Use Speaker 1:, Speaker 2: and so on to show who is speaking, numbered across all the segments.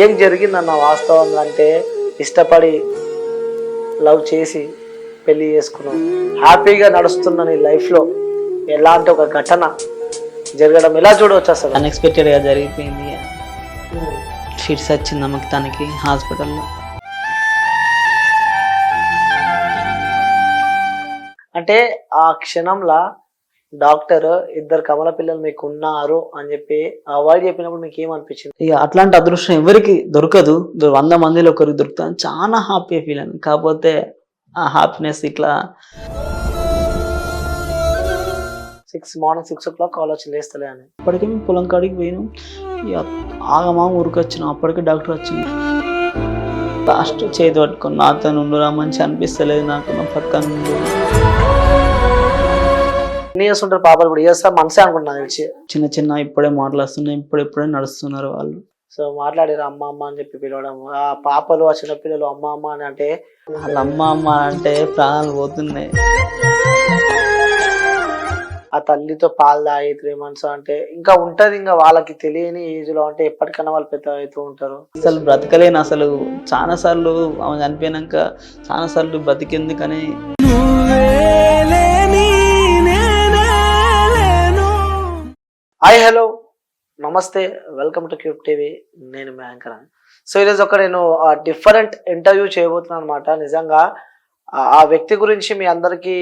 Speaker 1: ఏం జరిగిందన్న వాస్తవంగా అంటే ఇష్టపడి లవ్ చేసి పెళ్లి చేసుకున్నావు, హ్యాపీగా నడుస్తున్న నీ లైఫ్లో ఎలాంటి ఒక ఘటన జరగడం ఎలా చూడవచ్చు అసలు?
Speaker 2: అన్ఎక్స్పెక్టెడ్గా జరిగిపోయింది. ఫిట్స్ వచ్చింది అమ్మకి తనకి హాస్పిటల్లో.
Speaker 1: అంటే ఆ క్షణంలో డాక్టర్ ఇద్దరు కమల పిల్లలు మీకు ఉన్నారు అని చెప్పి అవాయిడ్ చెప్పినప్పుడు మీకు ఏమనిపించింది?
Speaker 2: ఇక అట్లాంటి అదృష్టం ఎవరికి దొరకదు, 100 మందిలో ఒకరికి దొరుకుతుంది. చాలా హ్యాపీ ఫీల్ అయింది. కాకపోతే ఆ హ్యాపీనెస్ ఇట్లా
Speaker 1: మార్నింగ్ 6 o'clock కాల్ వచ్చి లేస్తలే అని.
Speaker 2: అప్పటికే మేము పొలం కాడికి పోయినాం. ఇక ఆగమా ఊరికి వచ్చినాం. అప్పటికే డాక్టర్ వచ్చింది. లాస్ట్ చేతి పట్టుకొని నాతో ఉండురా, మంచి అనిపిస్తలేదు నాకు, నా పక్కన ఉండు.
Speaker 1: ఎన్ని ఇయర్స్ ఉంటారు పాపలు? ఇప్పుడు ఇయర్స్ మనసే అనుకుంటున్నా తెలిసి.
Speaker 2: చిన్న చిన్న ఇప్పుడే మాట్లాడుతున్నాయి, ఇప్పుడే నడుస్తున్నారు వాళ్ళు.
Speaker 1: సో మాట్లాడారు అమ్మ అమ్మ అని చెప్పి పిలవడం. ఆ పాపలు ఆ చిన్న పిల్లలు అమ్మ అమ్మ అని అంటే
Speaker 2: వాళ్ళ అమ్మ అమ్మ అంటే ప్రాణాలు పోతున్నాయి.
Speaker 1: ఆ తల్లితో పాలు తాగి 3 months అంటే ఇంకా ఉంటది. ఇంకా వాళ్ళకి తెలియని ఏజ్ లో అంటే ఎప్పటికైనా వాళ్ళు పెద్ద అవుతూ ఉంటారు.
Speaker 2: అసలు బ్రతకలేను. అసలు చాలా సార్లు ఆమె చనిపోయినాక చాలా సార్లు బ్రతికెందుకని.
Speaker 1: హాయ్ హలో నమస్తే, వెల్కమ్ టు క్యూబ్ టీవీ. నేను మీ యాంకర్. సో ఈరోజు నేను డిఫరెంట్ ఇంటర్వ్యూ చేయబోతున్నాను అనమాట. నిజంగా ఆ వ్యక్తి గురించి మీ అందరికీ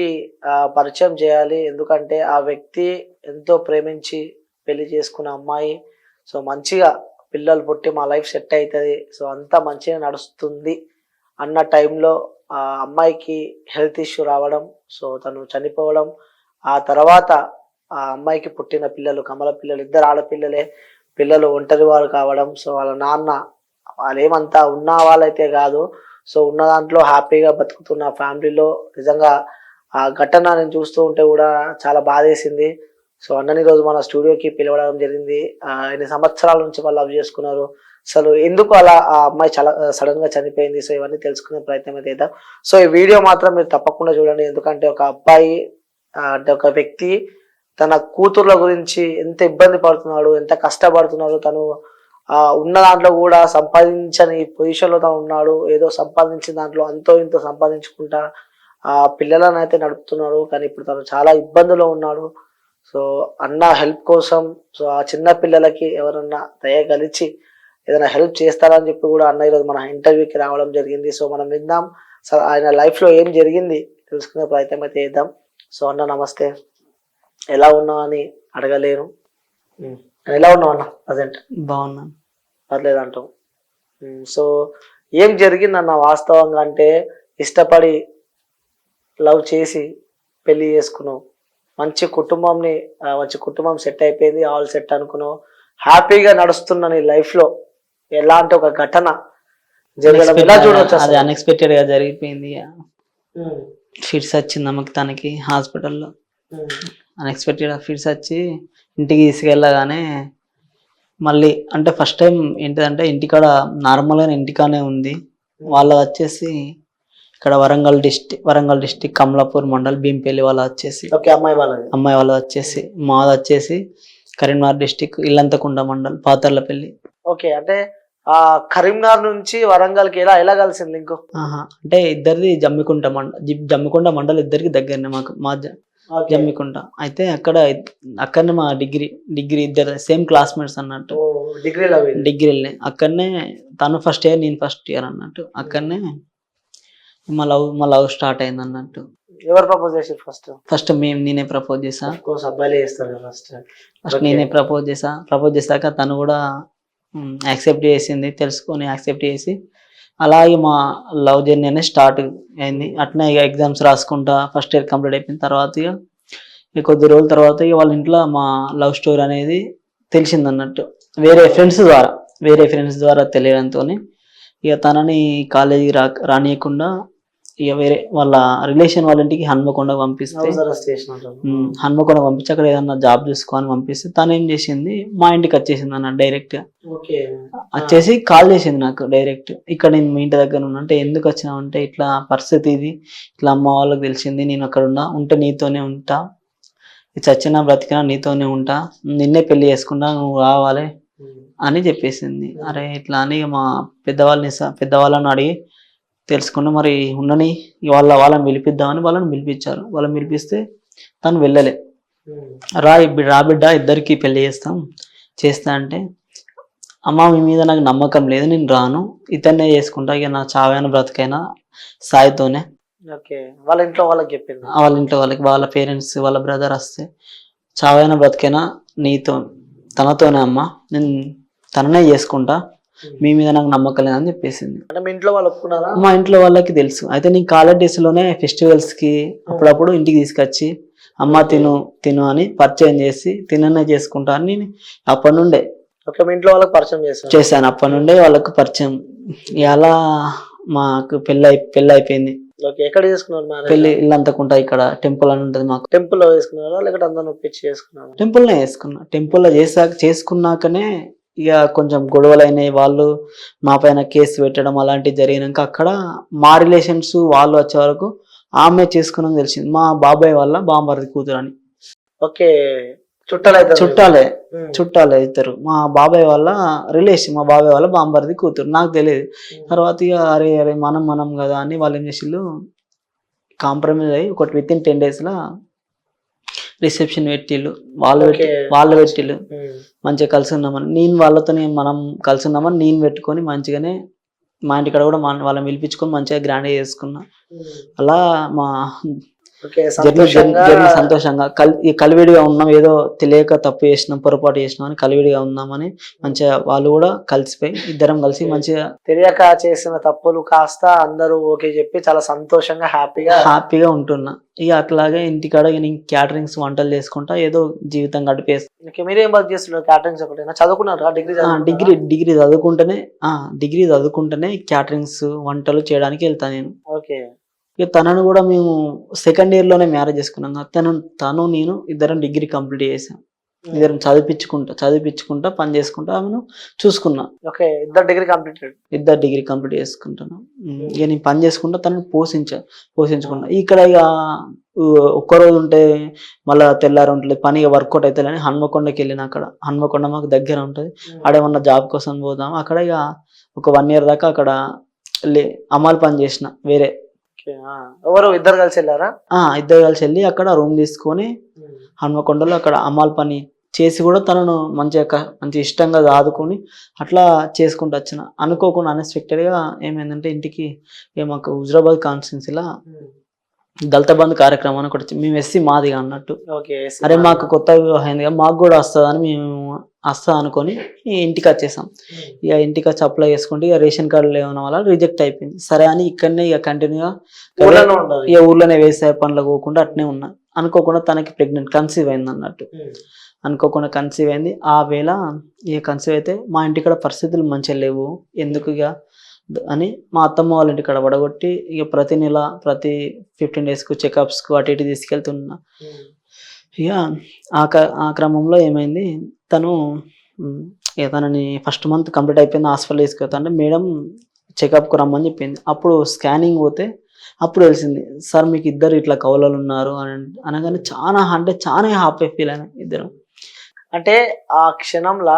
Speaker 1: పరిచయం చేయాలి. ఎందుకంటే ఆ వ్యక్తి ఎంతో ప్రేమించి పెళ్లి చేసుకున్న అమ్మాయి. సో మంచిగా పిల్లలు పుట్టి మా లైఫ్ సెట్ అవుతుంది, సో అంతా మంచిగా నడుస్తుంది అన్న టైంలో ఆ అమ్మాయికి హెల్త్ ఇష్యూ రావడం, సో తను చనిపోవడం. ఆ తర్వాత ఆ అమ్మాయికి పుట్టిన పిల్లలు కమల పిల్లలు, 2 ఆడపిల్లలే, పిల్లలు ఒంటరి వారు కావడం. సో వాళ్ళ నాన్న వాళ్ళేమంతా ఉన్న వాళ్ళైతే కాదు, సో ఉన్న దాంట్లో హ్యాపీగా బతుకుతున్న ఫ్యామిలీలో నిజంగా ఆ ఘటన నేను చూస్తూ ఉంటే కూడా చాలా బాధేసింది. సో అన్నని రోజు మన స్టూడియోకి పిలవడం జరిగింది. ఎన్ని సంవత్సరాల నుంచి వాళ్ళు లవ్ చేసుకున్నారు, అసలు ఎందుకు అలా ఆ అమ్మాయి చాలా సడన్ గా చనిపోయింది, సో ఇవన్నీ తెలుసుకునే ప్రయత్నం అయితే చేద్దాం. సో ఈ వీడియో మాత్రం మీరు తప్పకుండా చూడండి. ఎందుకంటే ఒక అబ్బాయి అంటే ఒక వ్యక్తి తన కూతుర్ల గురించి ఎంత ఇబ్బంది పడుతున్నాడు, ఎంత కష్టపడుతున్నాడు. తను ఉన్న దాంట్లో కూడా సంపాదించని పొజిషన్లో తను ఉన్నాడు. ఏదో సంపాదించిన దాంట్లో అంతో ఇంతో సంపాదించుకుంటా ఆ పిల్లలను అయితే నడుపుతున్నాడు. కానీ ఇప్పుడు తను చాలా ఇబ్బందులో ఉన్నాడు. సో అన్న హెల్ప్ కోసం, సో ఆ చిన్న పిల్లలకి ఎవరన్నా దయగలిచి ఏదైనా హెల్ప్ చేస్తారని చెప్పి కూడా అన్న ఈరోజు మన ఇంటర్వ్యూకి రావడం జరిగింది. సో మనం విందాం ఆయన లైఫ్లో ఏం జరిగింది తెలుసుకునే ప్రయత్నం అయితే చేద్దాం. సో అన్న నమస్తే, ఎలా ఉన్నావు అని అడగలేను. ఎలా ఉన్నావు అన్న? ప్రజెంట్
Speaker 2: బాగున్నాను.
Speaker 1: పర్లేదు అంటావు. సో ఏం జరిగిందన్న వాస్తవంగా అంటే ఇష్టపడి లవ్ చేసి పెళ్లి చేసుకున్నావు, మంచి కుటుంబం సెట్ అయిపోయింది, ఆల్ సెట్ అనుకున్నావు, హ్యాపీగా నడుస్తున్న నీ లైఫ్లో ఎలాంటి ఒక ఘటన జరగడం ఎలా చూడవచ్చు?
Speaker 2: అది అన్ఎక్స్పెక్టెడ్ గా జరిగిపోయింది. ఫిట్స్ వచ్చింది అమ్మకి తనకి హాస్పిటల్లో. అన్ఎక్స్పెక్టెడ్ ఫిట్స్ వచ్చి ఇంటికి తీసుకెళ్ళగానే మళ్ళీ అంటే ఫస్ట్ టైం ఏంటిదంటే ఇంటికాడ నార్మల్గా ఇంటికానే ఉంది. వాళ్ళ వచ్చేసి ఇక్కడ వరంగల్ డిస్టిక్ కమలాపూర్ మండల్ భీంపల్లి వాళ్ళ వచ్చేసి అమ్మాయి వాళ్ళ వచ్చేసి, మాది వచ్చేసి కరీంనగర్ డిస్టిక్ ఇల్లంతకుంట మండల్ పాతర్లపల్లి.
Speaker 1: ఓకే, అంటే ఆ కరీంనగర్ నుంచి వరంగల్కి ఎలా కలిసింది లింక్?
Speaker 2: అంటే ఇద్దరిది జమ్మికుంట మండల్ ఇద్దరికి దగ్గరనే మా జమ్మికుంట. అయితే అక్కడనే మా డిగ్రీ ఇద్దరు సేమ్ క్లాస్మేట్స్ అన్నట్టు. డిగ్రీలే అక్కడనే, తను ఫస్ట్ ఇయర్ నేను ఫస్ట్ ఇయర్ అన్నట్టు. అక్కడనే మా లవ్ స్టార్ట్ అయింది అన్నట్టు.
Speaker 1: ఎవరు ప్రపోజ్ చేసి?
Speaker 2: ఫస్ట్ నేనే ప్రపోజ్ చేసా. ఫస్ట్ నేనే ప్రపోజ్ చేశాక తను కూడా యాక్సెప్ట్ చేసింది. తెలుసుకొని యాక్సెప్ట్ చేసి అలాగే మా లవ్ జర్నీ అనేది స్టార్ట్ అయింది. అట్నే ఇక ఎగ్జామ్స్ రాసుకుంటా ఫస్ట్ ఇయర్ కంప్లీట్ అయిపోయిన తర్వాత ఇక కొద్ది రోజుల తర్వాత ఇక వాళ్ళ ఇంట్లో మా లవ్ స్టోరీ అనేది తెలిసింది అన్నట్టు. వేరే ఫ్రెండ్స్ ద్వారా తెలియడంతో ఇక తనని కాలేజీకి రానియకుండా ఇక వేరే వాళ్ళ రిలేషన్ వాళ్ళ ఇంటికి హన్మకొండకు పంపిస్తే అక్కడ ఏదన్నా జాబ్ చూసుకోని పంపిస్తే తను ఏం చేసింది, మా ఇంటికి వచ్చేసింది అన్న డైరెక్ట్ గా. వచ్చేసి కాల్ చేసింది నాకు డైరెక్ట్, ఇక్కడ నేను మీ ఇంటి దగ్గర ఉన్నా. అంటే ఎందుకు వచ్చినావు అంటే ఇట్లా పరిస్థితి ఇది, ఇట్లా అమ్మ వాళ్ళకి తెలిసింది, నేను అక్కడ ఉంటే నీతోనే ఉంటా, చచ్చినా బ్రతికినా నీతోనే ఉంటా, నిన్నే పెళ్లి చేసుకుంటా, నువ్వు రావాలి అని చెప్పేసింది. అరే ఇట్లా అని మా పెద్దవాళ్ళని అడిగి తెలుసుకున్నా, మరి ఉండని వాళ్ళని పిలిపిద్దామని వాళ్ళని పిలిపించారు. వాళ్ళని పిలిపిస్తే తను వెళ్ళలే. రా బిడ్డ, ఇద్దరికి పెళ్లి చేస్తా అంటే, అమ్మ మీ మీద నాకు నమ్మకం లేదు, నేను రాను, ఇతన్నే చేసుకుంటా, ఇక నా చావైన బ్రతికైనా సాయితోనే.
Speaker 1: ఓకే, వాళ్ళ ఇంట్లో వాళ్ళకి చెప్పింది.
Speaker 2: వాళ్ళ ఇంట్లో వాళ్ళకి, వాళ్ళ పేరెంట్స్, వాళ్ళ బ్రదర్ వస్తే, చావైన బ్రతికైనా తనతోనే అమ్మ, నేను తననే చేసుకుంటా, మీ మీద నాకు నమ్మకం లేదని చెప్పేసింది.
Speaker 1: అంటే మీ ఇంట్లో వాళ్ళు ఒప్పుకున్నారా?
Speaker 2: మా ఇంట్లో వాళ్ళకి తెలుసు. అయితే నేను కాలేజ్ డేస్ లోనే ఫెస్టివల్స్ కి అప్పుడప్పుడు ఇంటికి తీసుకొచ్చి అమ్మ తిను అని పరిచయం చేసి తిననే చేసుకుంటా అని నేను అప్పటి నుండే
Speaker 1: మీ ఇంట్లో వాళ్ళకి పరిచయం
Speaker 2: చేశాను. అప్పటి నుండే వాళ్ళకు పరిచయం. అలా మాకు పెళ్ళి అయిపోయింది.
Speaker 1: ఎక్కడ చేసుకున్నారు
Speaker 2: పెళ్లి? ఇల్లంతకుంటా ఇక్కడ టెంపుల్ అని ఉంటది మాకు.
Speaker 1: టెంపుల్ లో చేసుకున్నారా లేకపోతే అందరూ ఒప్పించి చేసుకున్నారా?
Speaker 2: టెంపుల్నే చేసుకున్నా. టెంపుల్లో చేసుకున్నాకనే ఇక కొంచెం గొడవలు అయినాయి. వాళ్ళు మా పైన కేసు పెట్టడం అలాంటివి జరిగినాక అక్కడ మా రిలేషన్స్ వాళ్ళు వచ్చే వరకు ఆమె చేసుకున్నాం తెలిసింది. మా బాబాయ్ వాళ్ళ బామ్మర్ది కూతురు అని.
Speaker 1: ఓకే,
Speaker 2: చుట్టాలే ఇద్దరు. మా బాబాయ్ వాళ్ళ రిలేషన్, మా బాబాయ్ వాళ్ళ బామ్మర్ది కూతురు. నాకు తెలియదు. తర్వాత ఇక అరే మనం కదా అని వాళ్ళు ఏం చేసిళ్ళు, కాంప్రమైజ్ అయ్యి ఒకటి విత్ ఇన్ 10 days రిసెప్షన్ పెట్టిళ్ళు. వాళ్ళు పెట్టిళ్ళు మంచిగా కలిసి ఉన్నామని. నేను వాళ్ళతోనే మనం కలిసి ఉన్నామని నేను పెట్టుకొని మంచిగానే మా ఇంటికాడ కూడా వాళ్ళని పిలిపించుకొని మంచిగా గ్రాండ్గా చేసుకున్నా. అలా మా జర్నీ సంతోషంగా కలివిడిగా ఉన్నాం. ఏదో తెలియక తప్పు చేసినాం, పొరపాటు చేసినాం అని కలివిడిగా ఉన్నామని మంచిగా వాళ్ళు కూడా కలిసిపోయి ఇద్దరం కలిసి మంచిగా
Speaker 1: తెలియక చేసిన తప్పులు కాస్త అందరూ ఓకే చెప్పి చాలా సంతోషంగా హ్యాపీగా
Speaker 2: ఉంటున్నా. ఇక అట్లాగే ఇంటికాడ నేను క్యాటరింగ్స్ వంటలు చేసుకుంటా ఏదో జీవితం గడిపేస్తాను.
Speaker 1: మీరేం వర్క్ చేస్తున్నారు? క్యాటరింగ్స్ ఒకటేనా? చదువుకున్నారా?
Speaker 2: డిగ్రీ చదువుకుంటేనే క్యాటరింగ్స్ వంటలు చేయడానికి వెళ్తాను నేను.
Speaker 1: ఓకే.
Speaker 2: ఇక తనను కూడా మేము సెకండ్ ఇయర్ లోనే మ్యారేజ్ చేసుకున్నాం. తను నేను ఇద్దరం డిగ్రీ కంప్లీట్ చేసాం. ఇద్దరం చదివించుకుంటా పని చేసుకుంటా ఆమెను చూసుకున్నా. ఇద్దరు డిగ్రీ కంప్లీట్ చేసుకుంటున్నాం. ఇక నేను పని చేసుకుంటా తనని పోషించుకున్నా. ఇక్కడ ఇక ఒక్కరోజు ఉంటే మళ్ళీ తెల్లారి ఉంటుంది పని, వర్కౌట్ అవుతుంది అని హన్మకొండకి వెళ్ళిన. అక్కడ హన్మకొండ మాకు దగ్గర ఉంటుంది. ఆడేమన్నా జాబ్ కోసం పోదాం. అక్కడ ఇక ఒక 1 year దాకా అక్కడ అమ్మాయిలు పని చేసిన. వేరే
Speaker 1: ఇద్దరు కలిసి వెళ్ళారా?
Speaker 2: ఇద్దరు కలిసి వెళ్ళి అక్కడ రూమ్ తీసుకొని హన్మకొండలో అక్కడ అమ్మాయిల పని చేసి కూడా తనను మంచిగా ఇష్టంగా ఆదుకొని అట్లా చేసుకుంటూ వచ్చిన. అనుకోకుండా అన్ఎక్స్పెక్టెడ్ గా ఏమైందంటే ఇంటికి మాకు హుజరాబాద్ కాన్స్టిట్యున్సీలో దళిత బంధు కార్యక్రమం అని ఒకటి, మేము ఎస్సీ మాదిగా అన్నట్టు. అరే మాకు కొత్తగా అయిందిగా మాకు కూడా వస్తుందని మేము అనుకొని ఇంటికి వచ్చేసాం. ఇక ఇంటికి వచ్చి అప్లై చేసుకుంటే ఇక రేషన్ కార్డు లేవడం వల్ల రిజెక్ట్ అయిపోయింది. సరే అని ఇక్కడనే ఇక కంటిన్యూగా ఇక ఊర్లోనే వ్యవసాయ పనులు పోకుండా అట్నే ఉన్నా. అనుకోకుండా తనకి కన్సీవ్ అయింది అన్నట్టు. అనుకోకుండా కన్సీవ్ అయింది. ఆ వేళ ఇక కన్సీవ్ అయితే మా ఇంటికాడ పరిస్థితులు మంచిగా లేవు. ఎందుకు ఇక అని మా అత్తమ్మ వాళ్ళ ఇంటికాడ పడగొట్టి ఇక ప్రతి నెల ప్రతి 15 days చెకప్స్కు అటు ఇటు తీసుకెళ్తున్నా. ఇక ఆ క్రమంలో ఏమైంది, తనని ఫస్ట్ మంత్ కంప్లీట్ అయిపోయింది. హాస్పిటల్ తీసుకెళ్తా అంటే మేడం చెకప్కు రమ్మని చెప్పింది. అప్పుడు స్కానింగ్ పోతే అప్పుడు తెలిసింది, సార్ మీకు ఇద్దరు ఇట్లా కౌలలు ఉన్నారు అని అనగానే చాలా హ్యాపీ ఫీల్ అయినా ఇద్దరం.
Speaker 1: అంటే ఆ క్షణంలో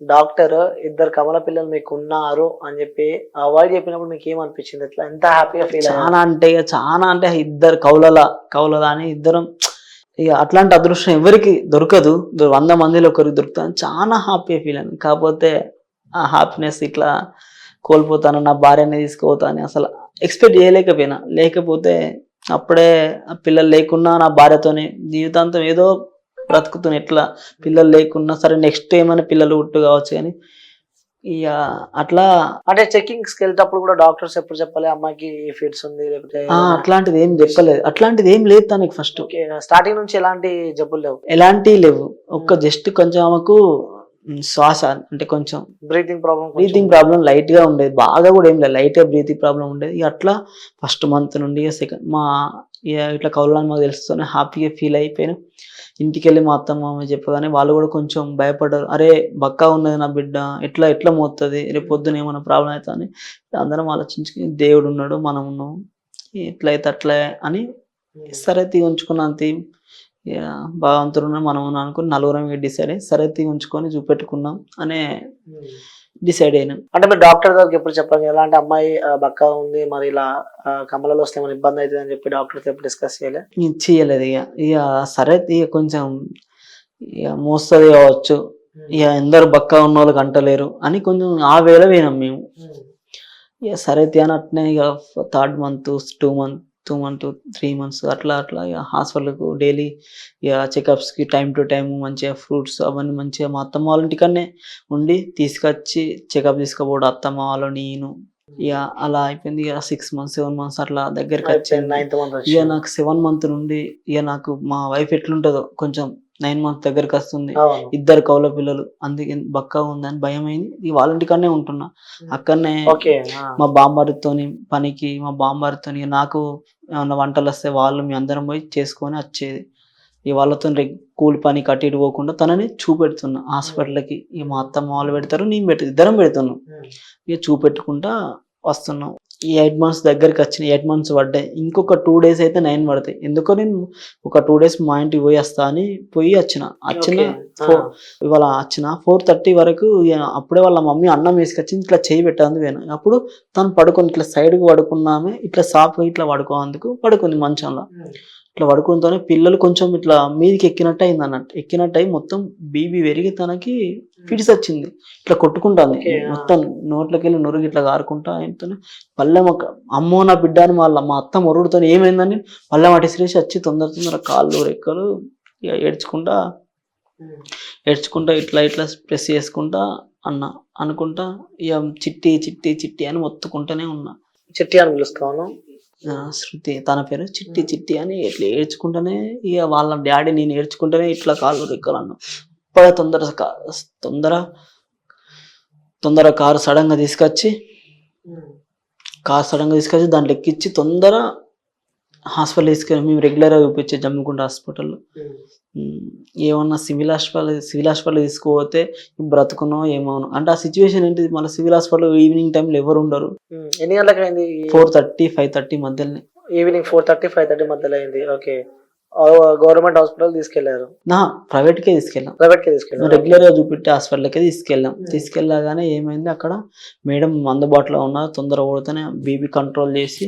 Speaker 1: డాక్టర్ ఇద్దరు కమల పిల్లలు మీకు ఉన్నారు అని చెప్పి అవాయిడ్ చెప్పినప్పుడు మీకు ఏమనిపించింది? ఎట్లా, ఎంత హ్యాపీగా ఫీల్?
Speaker 2: చాలా అంటే ఇద్దరు కౌలల అని ఇద్దరం. ఇక అట్లాంటి అదృష్టం ఎవరికి దొరకదు, 100 మందిలో ఒకరికి దొరుకుతుంది. చాలా హ్యాపీగా ఫీల్ అయింది. కాకపోతే ఆ హ్యాపీనెస్ ఇట్లా కోల్పోతాను, నా భార్యని తీసుకుపోతాను అసలు ఎక్స్పెక్ట్ చేయలేకపోయినా. లేకపోతే అప్పుడే పిల్లలు లేకున్నా నా భార్యతోనే జీవితాంతం ఏదో బ్రతుకుతున్నా. ఎట్లా పిల్లలు లేకున్నా సరే నెక్స్ట్ ఏమైనా పిల్లలు పుట్టు కావచ్చు. కానీ ఇక అట్లా
Speaker 1: అంటే చెకింగ్స్కి వెళ్ళేటప్పుడు కూడా డాక్టర్స్ ఎప్పుడు చెప్పాలి అమ్మాయికి ఫిట్స్ ఉంది లేకపోతే
Speaker 2: అట్లాంటిది ఏం చెప్పలేదు. అట్లాంటిది ఏం లేదు తనకి. ఫస్ట్
Speaker 1: స్టార్టింగ్ నుంచి ఎలాంటి జబ్బులు
Speaker 2: లేవు. ఒక్క జస్ట్ కొంచెం ఆమెకు శ్వాస అంటే కొంచెం బ్రీతింగ్ ప్రాబ్లం లైట్ గా ఉండేది. బాగా కూడా ఏం లేదు, లైట్ గా బ్రీతింగ్ ప్రాబ్లం ఉండేది. అట్లా ఫస్ట్ మంత్ నుండి సెకండ్ ఇట్లా కౌలని మాకు తెలుస్తూనే హ్యాపీగా ఫీల్ అయిపోయాను. ఇంటికి వెళ్ళి మా అత్తమ్మ చెప్పగానే వాళ్ళు కూడా కొంచెం భయపడ్డారు. అరే బక్కా ఉన్నది నా బిడ్డ, ఎట్లా మోస్తుంది, రేపు పొద్దున ఏమైనా ప్రాబ్లం అవుతా అని అందరం ఆలోచించుకుని దేవుడు ఉన్నాడు మనం ఉన్నాం, ఎట్లయితే అట్లే అని సరే ఉంచుకున్నంత. ఇక భగవంతుడు మనం అనుకుని నలుగురం డిసైడ్ అయ్యి సరే ఉంచుకొని చూపెట్టుకున్నాం అనే డిసైడ్ అయినాం.
Speaker 1: అంటే మీరు డాక్టర్ దగ్గరికి ఎప్పుడు చెప్పండి, ఎలాంటి అమ్మాయి బక్క ఉంది మరి ఇలా కమలలో వస్తే ఏమైనా ఇబ్బంది అవుతుంది అని చెప్పి డాక్టర్తో ఎప్పుడు డిస్కస్ చేయలే?
Speaker 2: చేయలేదు. ఇక సరే ఇక కొంచెం ఇక మోస్తుంది కావచ్చు, ఇక ఎందరు బక్క ఉన్న వాళ్ళకి అంటలేరు అని కొంచెం ఆ వేళ పోయినాం మేము. ఇక సరే అని అట్నే ఇక 3rd month 2 months 3 months అట్లా ఇక హాస్పిటల్కు డైలీ ఇక చెకప్స్కి టైం టు టైం మంచిగా ఫ్రూట్స్ అవన్నీ మంచిగా మా అత్తమ్మ వాళ్ళ ఇంటికనే ఉండి తీసుకొచ్చి చెకప్ తీసుకుపోవడం అత్తమ్మ వాళ్ళు నేను. ఇక అలా అయిపోయింది. ఇక 6 months 7 months అట్లా దగ్గరికి వచ్చింది.
Speaker 1: 9th month
Speaker 2: ఇక నాకు 7 month నుండి ఇక నాకు మా వైఫ్ ఎట్లుంటుందో కొంచెం 9 months దగ్గరికి వస్తుంది, 2 కౌల పిల్లలు, అందుకే బక్క ఉందని భయం అయింది. ఈ వాళ్ళ ఇంటికనే ఉంటున్నా. అక్కడనే మా బామ్మారితోని పనికి మా బామ్మారితోని నాకు ఏమన్నా వంటలు వస్తే వాళ్ళు మీ అందరం పోయి చేసుకొని వచ్చేది. ఈ వాళ్ళతో కూలి పని కట్టి ఇటు పోకుండా తనని చూపెడుతున్నా హాస్పిటల్కి. ఇక మా అత్తమ్మ వాళ్ళు పెడతారు, నేను ఇద్దరం పెడుతున్నాం. ఇక చూపెట్టుకుంటా వస్తున్నాం. ఈ 8 months దగ్గరికి వచ్చినాయి. 8 months పడ్డాయి. ఇంకొక 2 days అయితే 9 పడతాయి. ఎందుకో నేను ఒక 2 days మా ఇంటికి పోయి వస్తా అని వచ్చిన ఇవాళ వచ్చిన 4:30 వరకు. అప్పుడే వాళ్ళ మమ్మీ అన్నం వేసుకొచ్చి ఇట్లా చేయి పెట్టాను పోయినా. అప్పుడు తను పడుకొని ఇట్లా సైడ్కి పడుకున్నామే, ఇట్లా సాఫ్ ఇట్లా పడుకోందుకు పడుకుంది మంచంలో. ఇట్లా పడుకుంటూనే పిల్లలు కొంచెం ఇట్లా మీదికి ఎక్కినట్టు అయింది అన్నట్టు. ఎక్కినట్టు అయి మొత్తం బీబీ పెరిగి తనకి ఫిట్స్ వచ్చింది. ఇట్లా కొట్టుకుంటుంది మొత్తం, నోట్లోకి వెళ్ళి నొరుగు ఇట్లా కారుకుంటా అయితేనే పళ్ళెం అమ్మో నా బిడ్డ అని మా అత్త మొరుగుడుతో ఏమైందని పళ్ళెం అటిసిరేసి వచ్చి తొందర కాళ్ళు రెక్కలు ఇక ఏడ్చుకుంటా ఇట్లా ప్రెస్ చేసుకుంటా అనుకుంటా ఇక చిట్టి అని మొత్తుకుంటూనే ఉన్నా.
Speaker 1: చిట్టి అని పిలుస్తాను.
Speaker 2: శృతి తన పేరు. చిట్టి అని ఇట్లా ఏడ్చుకుంటేనే ఇక వాళ్ళ డాడీ నేను ఏడ్చుకుంటేనే ఇట్లా కాళ్ళు రెక్కలు అన్నా. ఇప్పుడే తొందర కారు సడన్ గా తీసుకొచ్చి దాంట్లో ఎక్కించి తొందర హాస్పిటల్ తీసుకెళ్ళి మేము రెగ్యులర్గా చూపించే జమ్మికుంట హాస్పిటల్లో. ఏమన్నా సివిల్ హాస్పిటల్ తీసుకుపోతే బ్రతుకునో ఏమోనో అంటే ఆ సిచ్యువేషన్ ఏంటిది. మళ్ళీ సివిల్ హాస్పిటల్ ఈవినింగ్ టైంలో ఎవరు ఉండరు.
Speaker 1: ఎన్ని గంటలకు అయింది?
Speaker 2: 4:30 5:30 మధ్యలోనే.
Speaker 1: ఈవినింగ్ 4:30 5:30 మధ్యలో అయింది. ఓకే. గవర్నమెంట్ హాస్పిటల్ తీసుకెళ్లారు?
Speaker 2: ప్రైవేట్కే తీసుకెళ్ళాం. రెగ్యులర్ గా చూపెట్టే హాస్పిటల్కే తీసుకెళ్ళగానే ఏమైంది, అక్కడ మేడం అందుబాటులో ఉన్న తొందర కొడితేనే బీపీ కంట్రోల్ చేసి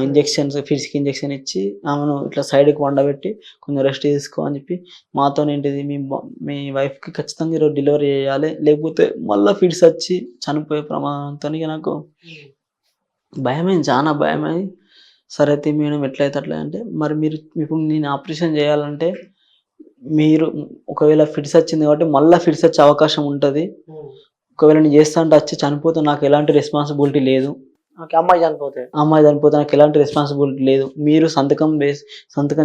Speaker 2: ఇంజెక్షన్స్ ఫిట్స్కి ఇంజెక్షన్ ఇచ్చి ఆమెను ఇట్లా సైడ్కి వండబెట్టి కొంచెం రెస్ట్ తీసుకో అని చెప్పి మాతో ఏంటిది మీ వైఫ్కి ఖచ్చితంగా ఈరోజు డెలివరీ చేయాలి, లేకపోతే మళ్ళీ ఫిట్స్ వచ్చి చనిపోయే ప్రమాదంతో నాకు భయమైంది, చాలా భయమైంది. సరే అయితే మేడం ఎట్లయితే అట్లా అంటే మరి మీరు ఇప్పుడు నేను ఆపరేషన్ చేయాలంటే మీరు ఒకవేళ ఫిట్స్ వచ్చింది కాబట్టి మళ్ళీ ఫిట్స్ వచ్చే అవకాశం ఉంటుంది. ఒకవేళ నేను చేస్తా అంటే వచ్చి చనిపోతే నాకు ఎలాంటి రెస్పాన్సిబిలిటీ లేదు. అమ్మాయి చనిపోతే నాకు ఎలాంటి రెస్పాన్సిబిలిటీ లేదు. మీరు సంతకం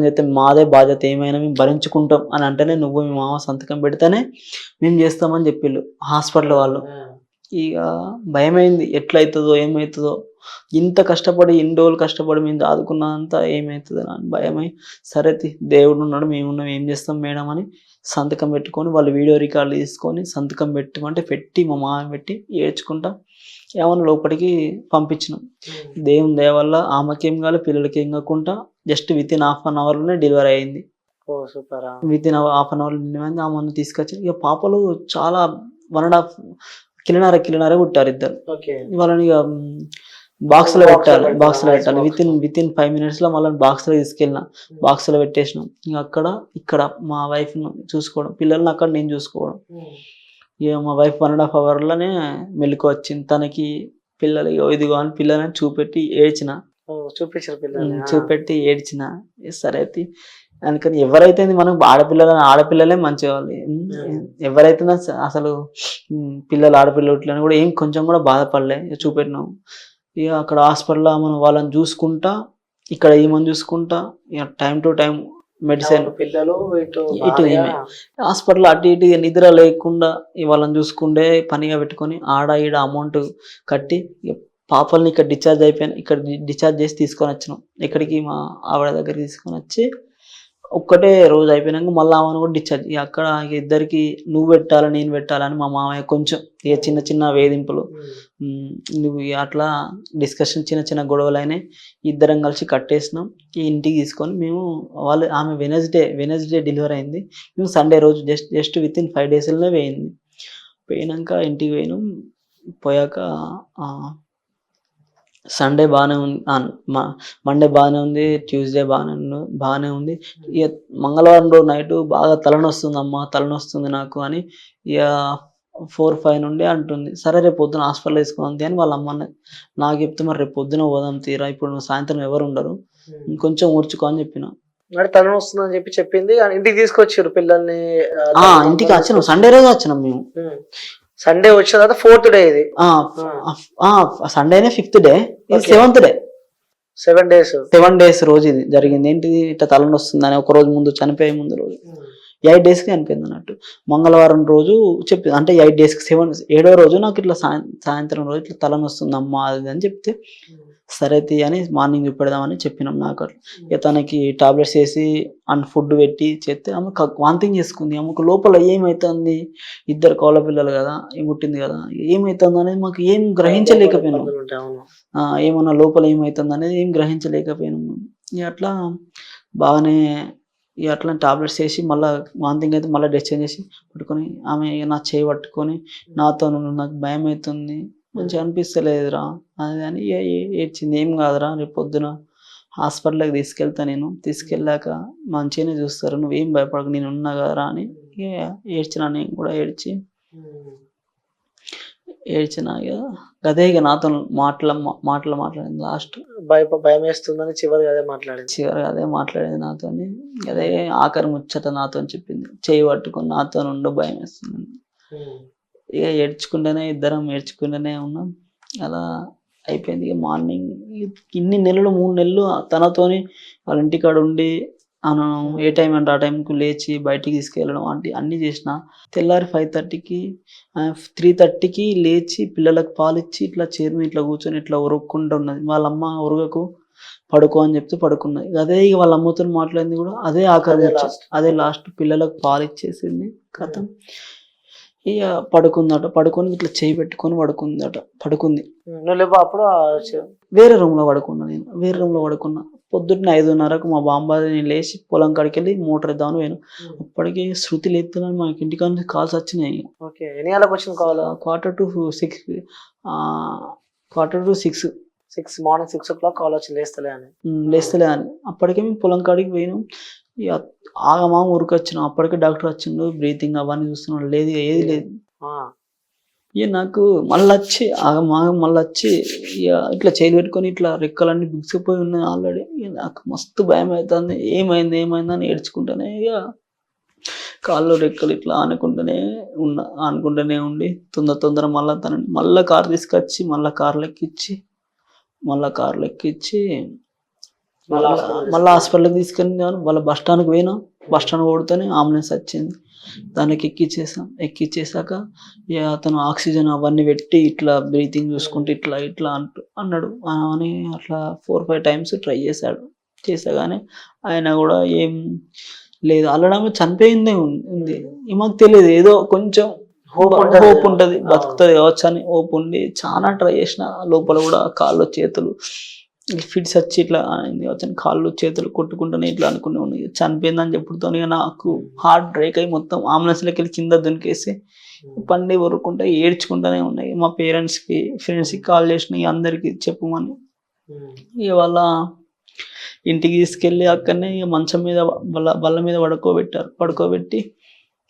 Speaker 2: చేస్తే మాదే బాధ్యత, ఏమైనా మేము భరించుకుంటాం అని అంటేనే నువ్వు మీ మామ సంతకం పెడితేనే మేము చేస్తామని చెప్పిళ్ళు హాస్పిటల్ వాళ్ళు. ఇక భయమైంది, ఎట్లయితుందో ఏమవుతుందో. ఇంత కష్టపడి ఇన్ని రోజులు కష్టపడి మేము దాదుకున్నంత ఏమవుతుందో అని భయమై సరే దేవుడు ఉన్నాడు మేమున్నాం ఏం చేస్తాం మేడం అని సంతకం పెట్టుకొని వాళ్ళు వీడియో రికార్డులు తీసుకొని సంతకం పెట్టమంటే పెట్టి మా మామ పెట్టి ఏడ్చుకుంటా ఏమన్నా లోపలికి పంపించినాం. దేవుని దయ వల్ల ఆమెకేం కాదు పిల్లలకి ఏం కాకుండా జస్ట్ వితిన్ 1/2 hourలోనే డెలివరీ అయింది. వితిన్ 1/2 hour ఆమెను తీసుకొచ్చి ఇక పాపలు చాలా 1.5 కిలోన్నర పుట్టారు ఇద్దరు. వాళ్ళని ఇక బాక్స్లో పెట్టాలి వితిన్ 5 minutes లో మళ్ళీ బాక్స్లో తీసుకెళ్ళిన బాక్స్లో పెట్టేసినాం. ఇక ఇక్కడ మా వైఫ్ను చూసుకోవడం, పిల్లల్ని అక్కడ నేను చూసుకోవడం. ఇక మా వైఫ్ 1.5 hourలోనే మెలకు వచ్చింది. తనకి పిల్లలు ఇదిగో అని పిల్లలని చూపెట్టి ఏడ్చిన. సరే అయితే అందుకని ఎవరైతే మనకు ఆడపిల్లలే మంచిగా వాళ్ళు. ఎవరైతే అసలు పిల్లలు ఆడపిల్లలని కూడా ఏం కొంచెం కూడా బాధపడలే. చూపెట్టినాం. ఇక అక్కడ హాస్పిటల్లో మనం వాళ్ళని చూసుకుంటా ఇక్కడ ఏమని చూసుకుంటా ఇక టైం టు టైం మెడిసిన్ పిల్లలు ఇటు హాస్పిటల్ అటు ఇటు నిద్ర లేకుండా వాళ్ళని చూసుకుంటే పనిగా పెట్టుకొని ఈడ అమౌంట్ కట్టి పాపల్ని ఇక్కడ డిశ్చార్జ్ చేసి తీసుకొని వచ్చినాం. ఇక్కడికి మా ఆవిడ దగ్గరికి తీసుకొని వచ్చి ఒక్కటే రోజు అయిపోయినాక మళ్ళీ ఆమెను కూడా డిశ్చార్జ్. అక్కడ ఇద్దరికి నువ్వు పెట్టాలి నేను పెట్టాలని మా మామయ్య కొంచెం ఇక చిన్న వేధింపులు నువ్వు అట్లా డిస్కషన్ చిన్న చిన్న గొడవలు అయినాయి, ఇద్దరం కలిసి కట్టేసినాం. ఈ ఇంటికి తీసుకొని మేము ఆమె వెనస్డే డెలివరీ అయింది, మేము సండే రోజు జస్ట్ విత్ ఇన్ 5 daysలోనే పోయింది. పోయినాక ఇంటికి పోయినాం. పోయాక సండే బాగానే ఉంది, మండే బాగానే ఉంది, ట్యూస్డే బాగానే ఉంది. ఇక మంగళవారం రోజు నైట్ బాగా తలనొస్తుంది నాకు అని ఇక 4-5 నుండి అంటుంది. సరే రేపు పొద్దున హాస్పిటల్ వేసుకోండి అని వాళ్ళ అమ్మని నాకు చెప్తే, మరి రేపు పొద్దున పోదాం తీరా, ఇప్పుడు సాయంత్రం ఎవరు ఉండరు, ఇంకొంచెం ఊర్చుకో అని చెప్పిన.
Speaker 1: మరి తను వస్తుందని చెప్పింది, ఇంటికి తీసుకొచ్చారు పిల్లల్ని.
Speaker 2: ఇంటికి వచ్చినాం, సండే రోజు వచ్చినాం మేము.
Speaker 1: సండే వచ్చిన తర్వాత 4th day ఇది.
Speaker 2: సండేనే 5th day, ఇది 7th day. 7 days రోజు ఇది జరిగింది. ఏంటిది, ఇట్లా తలని వస్తుందని ఒక రోజు ముందు, చనిపోయే ముందు రోజు 8 daysకి అనిపోయింది అన్నట్టు. మంగళవారం రోజు చెప్పింది, అంటే 8 daysకి 7వ రోజు నాకు ఇట్లా సాయంత్రం రోజు ఇట్లా తలని వస్తుంది అమ్మ అది అని చెప్తే, సరే అని మార్నింగ్ చూపెడదామని చెప్పినాం. నాకు ఇక తనకి టాబ్లెట్స్ వేసి అండ్ ఫుడ్ పెట్టి చేస్తే ఆమె వాంతింగ్ చేసుకుంది. ఆమెకు లోపల ఏమవుతుంది, 2 కోళ్ళ పిల్లలు కదా, పుట్టింది కదా, ఏమవుతుంది అనేది మాకు ఏం గ్రహించలేకపోయినాం. ఏమన్నా లోపల ఏమవుతుంది అనేది ఏం గ్రహించలేకపోయినాము. ఇక అట్లా బాగానే ఇక అట్లా టాబ్లెట్స్ వేసి మళ్ళీ వాంతింగ్ అయితే మళ్ళీ డిశ్చార్జ్ చేసి పట్టుకొని, ఆమె నా చేయి పట్టుకొని నాతో నాకు భయం అవుతుంది, మంచిగా అనిపిస్తలేదురా అది అని ఏడ్చింది. ఏం కాదురా, రేపు పొద్దున హాస్పిటల్కి తీసుకెళ్తా, నేను తీసుకెళ్ళాక మంచిగానే చూస్తారు, నువ్వేం భయపడకు, నేను ఉన్నా కదరా అని ఏడ్చిన. నేను కూడా ఏడ్చిన. అదే ఇక నాతో మాట్లాడింది. లాస్ట్
Speaker 1: భయం వేస్తుందని చివరి అదే
Speaker 2: మాట్లాడేది నాతో. అదే ఆఖరి ముచ్చట నాతో చెప్పింది, చేయి పట్టుకొని నాతో ఉండు, భయం వేస్తుంది. ఇక ఇద్దరం ఏడ్చుకుంటూనే ఉన్నాం. అలా అయిపోయింది. ఇక మార్నింగ్ ఇన్ని నెలలు 3 నెలలు తనతోని వాళ్ళ ఇంటికాడ ఉండి ఏ టైం అంటే ఆ టైంకు లేచి బయటికి తీసుకెళ్ళడం అన్నీ చేసిన. తెల్లారి 5:30కి 3:30కి లేచి పిల్లలకు పాలిచ్చి ఇట్లా చైర్ మీద ఇట్లా కూర్చొని ఇట్లా ఉరుక్కుంటూ ఉన్నది. వాళ్ళ అమ్మ ఉరగకు పడుకో అని చెప్తే పడుకున్నది. అదే ఇక వాళ్ళ అమ్మతో మాట్లాడింది కూడా అదే ఆఖరి, అదే లాస్ట్. పిల్లలకు పాలిచ్చేసింది, కథం. ఇక పడుకొని ఇట్లా చేయి పెట్టుకొని పడుకుంది.
Speaker 1: అప్పుడు
Speaker 2: వేరే రూమ్ లో పడుకున్నా. పొద్దున్న 5:30కు మా బాంబాది నేను లేచి పొలం కాడికి వెళ్ళి మోటార్ ఇద్దామని పోయాను. అప్పటికి శృతి లేపుతున్నాను, మాకు ఇంటికాడ కాల్స్ వచ్చినాయి. quarter to 6
Speaker 1: morning 6 o'clock call వచ్చి
Speaker 2: లేస్తలే అని. అప్పటికే మేము పొలం కాడికి పోయినాం. ఇక ఆగమాగం ఊరికొచ్చినాం. అప్పటికే డాక్టర్ వచ్చిండు, బ్రీతింగ్ అవన్నీ చూస్తున్నాడు, లేదు ఏది లేదు. ఇక నాకు మళ్ళీ వచ్చి ఇక ఇట్లా చేయి పెట్టుకొని ఇట్లా రెక్కలన్నీ బిగిసిపోయి ఉన్నాయి ఆల్రెడీ. నాకు మస్తు భయం అవుతుంది, ఏమైంది అని ఏడ్చుకుంటానే ఇక కాళ్ళు రెక్కలు ఇట్లా ఆనుకుంటూనే ఉండి తొందర మళ్ళీ కారు తీసుకొచ్చి మళ్ళీ కార్లు ఎక్కించి మళ్ళీ హాస్పిటల్కి తీసుకెళ్ళి వాళ్ళ బస్ స్టాండ్కి పోయినా. బస్ స్టాండ్ కొడితేనే అంబులెన్స్ వచ్చింది, దానికి ఎక్కిచ్చేసాక ఇక అతను ఆక్సిజన్ అవన్నీ పెట్టి ఇట్లా బ్రీతింగ్ చూసుకుంటూ ఇట్లా అన్నాడు అని అట్లా 4-5 times ట్రై చేసాగానే ఆయన కూడా ఏం లేదు, అల్లడమే చనిపోయిందే ఉంది. మాకు తెలియదు, ఏదో కొంచెం హోప్ ఉంటుంది, బతుకుతుంది కావచ్చు అని హోప్ ఉండి చాలా ట్రై చేసిన. లోపల కూడా కాళ్ళు చేతులు ఫిట్స్ వచ్చి ఇట్లా అతని కాళ్ళు చేతులు కొట్టుకుంటూనే ఇట్లా అనుకునే ఉన్నాయి. చనిపోయిందని చెప్పుడుతో నాకు హార్ట్ బ్రేక్ అయ్యి మొత్తం అంబులెన్స్లోకి వెళ్ళి కింద దునికేసి పండి ఊరుకుంటా ఏడ్చుకుంటూనే ఉన్నాయి. మా పేరెంట్స్కి ఫ్రెండ్స్కి కాల్ చేసిన, అందరికి చెప్పమని. ఇక వాళ్ళ ఇంటికి తీసుకెళ్ళి అక్కడనే మంచం మీద బల్ల మీద పడుకోబెట్టి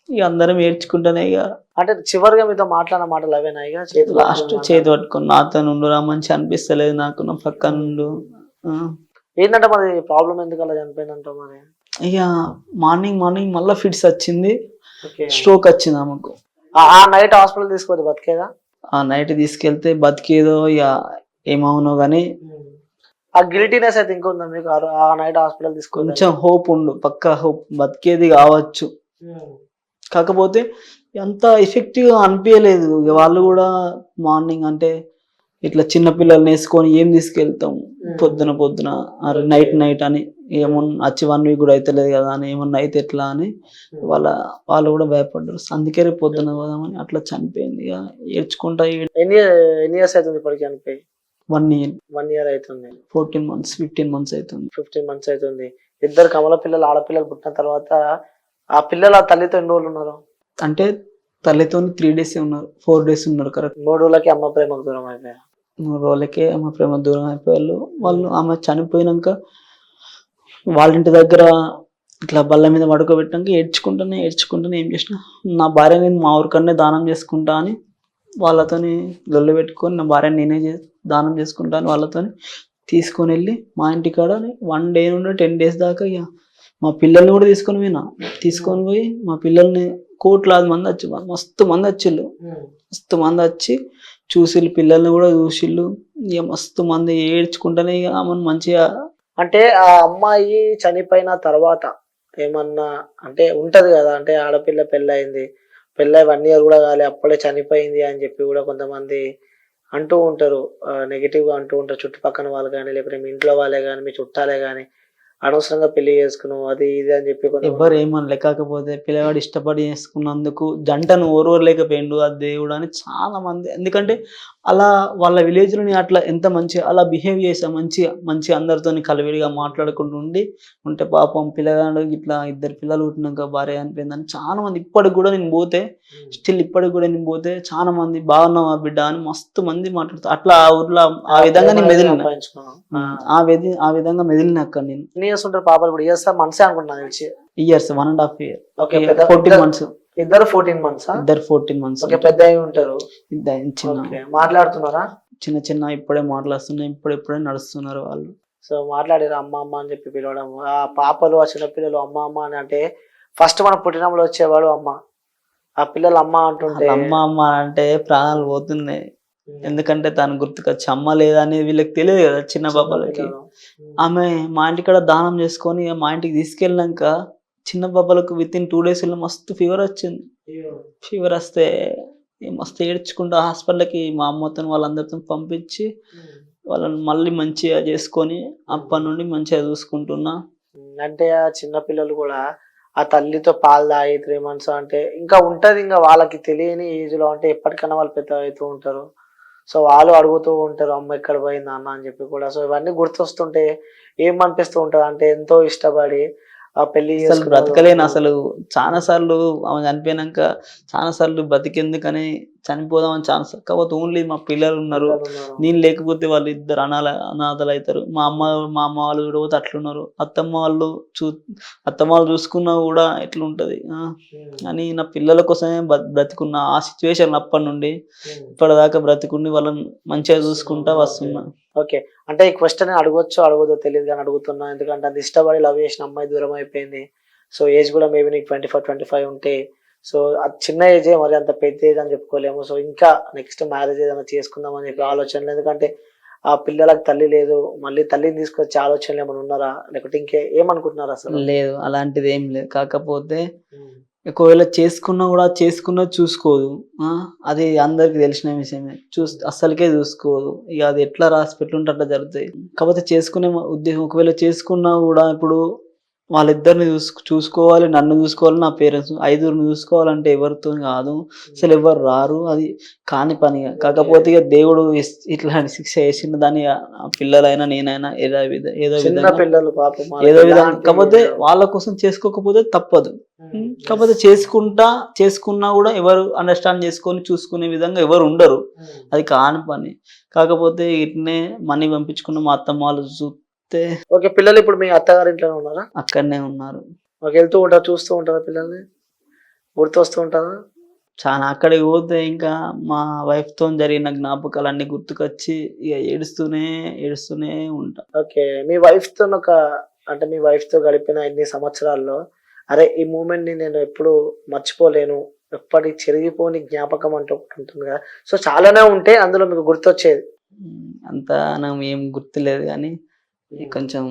Speaker 2: ఇక అందరం ఏడ్చుకుంటానే. ఇక
Speaker 1: అంటే చివరిగా మీతో మాట్లాడిన మాటలు అవేనా? ఇక
Speaker 2: లాస్ట్ చేతి పట్టుకుని నాతో నుండురా, మంచి అనిపిస్తలేదు నాకు, నా పక్క నుండు.
Speaker 1: ఏంటంటే మరి ప్రాబ్లం ఎందుకు అలా చనిపోయిందంట మరి?
Speaker 2: ఇక మార్నింగ్ మళ్ళీ ఫిట్స్ వచ్చింది, స్ట్రోక్ వచ్చింది ఆమెకు.
Speaker 1: ఆ నైట్ హాస్పిటల్ తీసుకొని బతికేదా?
Speaker 2: ఆ నైట్ తీసుకెళ్తే బతికేదో ఇక ఏమవునో కానీ
Speaker 1: ఆ గిల్టీనెస్ అయితే ఇంకొందా మీకు? ఆ నైట్ హాస్పిటల్ తీసుకొని
Speaker 2: కొంచెం హోప్ పక్కా హోప్ బతికేది కావచ్చు. కాకపోతే అంత ఎఫెక్టివ్గా అనిపించలేదు. వాళ్ళు కూడా మార్నింగ్ అంటే ఇట్లా చిన్న పిల్లల్ని వేసుకొని ఏం తీసుకెళ్తాం పొద్దున నైట్ అని ఏమన్నా వచ్చి 1 వీక్ కూడా అయితలేదు కదా అని, ఏమన్నా అయితే ఎట్లా అని వాళ్ళు కూడా భయపడ్డారు. అందుకే రేపు పొద్దున పోదామని అట్లా చనిపోయింది. ఇక ఏడ్చుకుంటా
Speaker 1: ఎన్ని ఎన్ని ఇయర్స్ అవుతుంది ఇప్పటికి చనిపోయి?
Speaker 2: 1 year
Speaker 1: 1 year అవుతుంది.
Speaker 2: 14 months 15 months అవుతుంది.
Speaker 1: 15 months అవుతుంది. ఇద్దరు కమల పిల్లలు ఆడపిల్లలు పుట్టిన తర్వాత ఆ పిల్లలు ఆ తల్లితో ఎన్ని రోజులు ఉన్నారు?
Speaker 2: అంటే తల్లితో 3 days ఉన్నారు, 4 days ఉన్నారు కరెక్ట్.
Speaker 1: 3 రోజులకి అమ్మ ప్రేమకు దూరం అయిపోయారు.
Speaker 2: 3 రోజులకే అమ్మ ప్రేమ దూరం అయిపోయారు. వాళ్ళు ఆమె చనిపోయినాక వాళ్ళ ఇంటి దగ్గర ఇట్లా బల్ల మీద పడుకోబెట్టాక ఏడ్చుకుంటానే ఏం చేసిన, నా భార్య నేను మా ఊరికన్నే దానం చేసుకుంటా అని వాళ్ళతోని లొల్లి పెట్టుకొని, నా భార్యని నేనే దానం చేసుకుంటా అని వాళ్ళతోని తీసుకొని వెళ్ళి మా ఇంటికాడ 1 day నుండి 10 days దాకా ఇక మా పిల్లల్ని కూడా తీసుకొని పోయి మా పిల్లల్ని కోట్లాది మంది వచ్చి మస్తు మంది వచ్చి చూసిళ్ళు, పిల్లల్ని కూడా చూసిళ్ళు. ఇక మస్తు మంది ఏడ్చుకుంటానే ఇక ఆమెను మంచిగా.
Speaker 1: అంటే ఆ అమ్మాయి చనిపోయిన తర్వాత ఏమన్నా అంటే ఉంటది కదా, అంటే ఆడపిల్ల పెళ్ళయింది, పెళ్ళై 1 year కూడా కాలే అప్పుడే చనిపోయింది అని చెప్పి కూడా కొంతమంది అంటూ ఉంటారు, నెగిటివ్ గా అంటూ ఉంటారు చుట్టుపక్కల వాళ్ళు కానీ, లేకపోతే మీ ఇంట్లో వాళ్ళే కానీ, మీ చుట్టాలే కానీ, అనవసరంగా పెళ్లి చేసుకున్నావు అది ఇది అని చెప్పి
Speaker 2: ఎవరు ఏమనలే. కాకపోతే పిల్లవాడు ఇష్టపడి చేసుకున్నందుకు జంటను ఓర్వలేకపోయిండు ఆ దేవుడు అని చాలా మంది. ఎందుకంటే అలా వాళ్ళ విలేజ్ లోని అట్లా ఎంత మంచిగా అలా బిహేవ్ చేసా, మంచిగా అందరితో కలివిడిగా మాట్లాడుకుంటూ ఉంటే పాపం పిల్లగాడు ఇట్లా 2 పిల్లలు పుట్టినాక భార్య అనిపోయిందని చాలా మంది ఇప్పటికి కూడా నేను పోతే చాలా మంది బాగున్నావా బిడ్డ అని మస్తు మంది మాట్లాడుతారు. అట్లా ఆ ఊర్లో ఆ విధంగా నేను ఆ విధంగా మెదిలినాక నేను.
Speaker 1: ఎన్ని ఇయర్స్ ఉంటారు పాపలు? ఇప్పుడు ఇయర్స్ మనసే అనుకుంటున్నా తెలిసి.
Speaker 2: Years 1.5 year.
Speaker 1: Okay,
Speaker 2: 14 months.
Speaker 1: ఇద్దరు 14 months.
Speaker 2: ఇద్దరు 14 months.
Speaker 1: ఓకే, పెద్ద అయి ఉంటారు. మాట్లాడుతున్నారా?
Speaker 2: చిన్న ఇప్పుడే మాట్లాడుతున్నా, ఇప్పుడే నడుస్తున్నారు వాళ్ళు.
Speaker 1: సో మాట్లాడారు అమ్మ అమ్మ అని చెప్పి పిలవడం. ఆ పాపలు ఆ చిన్నపిల్లలు అమ్మ అమ్మ అని అంటే ఫస్ట్ మనం పుట్టినప్పుడు వచ్చేవాడు అమ్మ, ఆ పిల్లలు అమ్మ అంటుంటే
Speaker 2: అమ్మ అంటే ప్రాణాలు పోతున్నాయి. ఎందుకంటే తను గుర్తుకొచ్చి అమ్మ లేదని వీళ్ళకి తెలియదు కదా చిన్న పాపలకి. ఆమె మా ఇంటికాడ దానం చేసుకొని మా ఇంటికి తీసుకెళ్ళినాక చిన్న పాపలకు విత్-in 2 days మస్తు ఫీవర్ వచ్చింది. ఫీవర్ వస్తే మస్తు ఏడ్చుకుంటూ హాస్పిటల్కి మా అమ్మతో వాళ్ళందరితో పంపించి వాళ్ళని మళ్ళీ మంచిగా చేసుకొని అప్పటి నుండి మంచిగా చూసుకుంటున్నా.
Speaker 1: అంటే ఆ చిన్న పిల్లలు కూడా ఆ తల్లితో పాలు తాగి 3 months అంటే ఇంకా ఉంటది, ఇంకా వాళ్ళకి తెలియని ఏజ్ లో అంటే ఎప్పటికైనా వాళ్ళు పెద్ద అవుతూ ఉంటారు. సో వాళ్ళు అడుగుతూ ఉంటారు అమ్మ ఎక్కడ పోయింది అన్న అని చెప్పి కూడా. సో ఇవన్నీ గుర్తొస్తుంటే ఏమనిపిస్తూ ఉంటది అంటే ఎంతో ఇష్టపడి ఆ పెళ్లి
Speaker 2: అసలు బ్రతకలేను. అసలు చాలా సార్లు ఆమె చనిపోయినాక చాలా సార్లు బ్రతికెందుకని చనిపోదామని ఛాన్స్. కాకపోతే ఓన్లీ మా పిల్లలు ఉన్నారు, నేను లేకపోతే వాళ్ళు ఇద్దరు అనాథలు అవుతారు. మా అమ్మ వాళ్ళు కూడా అట్లున్నారు. అత్తమ్మ వాళ్ళు చూసుకున్నా కూడా ఎట్లుంటది అని నా పిల్లల కోసమే బ్రతికున్నా. ఆ సిచ్యువేషన్ అప్పటి నుండి ఇప్పటిదాకా బ్రతికుండి వాళ్ళని మంచిగా చూసుకుంటా వస్తున్నా.
Speaker 1: ఓకే, అంటే ఈ క్వశ్చన్ అడగొచ్చో అడగదో తెలియదు కానీ అడుగుతున్నా, ఎందుకంటే అది ఇష్టపడి లవ్ చేసిన అమ్మాయి దూరం అయిపోయింది. సో ఏజ్ కూడా మేబీ నీకు 24-25 ఉంటే, సో అది చిన్న ఏజే, మరి అంత పెద్ద ఏజ్ అని చెప్పుకోలేము. సో ఇంకా నెక్స్ట్ మ్యారేజ్ ఏదైనా చేసుకుందాం అని చెప్పి ఆలోచనలు, ఎందుకంటే ఆ పిల్లలకు తల్లి లేదు, మళ్ళీ తల్లిని తీసుకొచ్చే ఆలోచనలు ఏమైనా ఉన్నారా, లేకపోతే ఏమనుకుంటున్నారా? అసలు
Speaker 2: లేదు, అలాంటిది ఏం లేదు. కాకపోతే ఒకవేళ చేసుకున్నా చూసుకోదు. అది అందరికి తెలిసిన విషయమే. అస్సలకే చూసుకోదు. ఇక అది ఎట్లా రాసి పెట్టుంటే అట్లా జరుగుతాయి. కాకపోతే చేసుకునే ఉద్దేశం, ఒకవేళ చేసుకున్నా కూడా ఇప్పుడు వాళ్ళిద్దరిని చూసుకోవాలి, నన్ను చూసుకోవాలి, నా పేరెంట్స్ 5 చూసుకోవాలంటే ఎవరితో కాదు, అసలు ఎవరు రారు, అది కాని పని. కాకపోతే ఇక దేవుడు ఇట్లాంటి శిక్ష వేసిన దాన్ని పిల్లలైనా నేనైనా ఏదో విధంగా కాకపోతే వాళ్ళ కోసం చేసుకోకపోతే తప్పదు. కాకపోతే చేసుకున్నా కూడా ఎవరు అండర్స్టాండ్ చేసుకొని చూసుకునే విధంగా ఎవరు ఉండరు, అది కాని పని. కాకపోతే ఇట్నే మనీ పంపించుకున్న మా అత్తమ్మ వాళ్ళు
Speaker 1: ఓకే, పిల్లలు ఇప్పుడు మీ అత్తగారి ఇంట్లోనే ఉన్నారా?
Speaker 2: అక్కడనే ఉన్నారు.
Speaker 1: వెళ్తూ ఉంటారు, చూస్తూ ఉంటారా పిల్లల్ని? గుర్తొస్తూ ఉంటారా?
Speaker 2: చాలా. అక్కడికి పోతే ఇంకా మా వైఫ్ తో జరిగిన జ్ఞాపకాలు అన్ని గుర్తుకొచ్చి ఇక ఏడుస్తూనే ఉంటా.
Speaker 1: ఓకే, మీ వైఫ్ తో అంటే మీ వైఫ్ తో గడిపిన ఇన్ని సంవత్సరాల్లో అరే ఈ మూమెంట్ ని నేను ఎప్పుడు మర్చిపోలేను, ఎప్పటికి చెరిగిపోని జ్ఞాపకం అంటూ ఉంటుంది కదా, సో చాలానే ఉంటే అందులో మీకు గుర్తొచ్చేది?
Speaker 2: అంతా నాకు ఏం గుర్తులేదు కానీ కొంచెం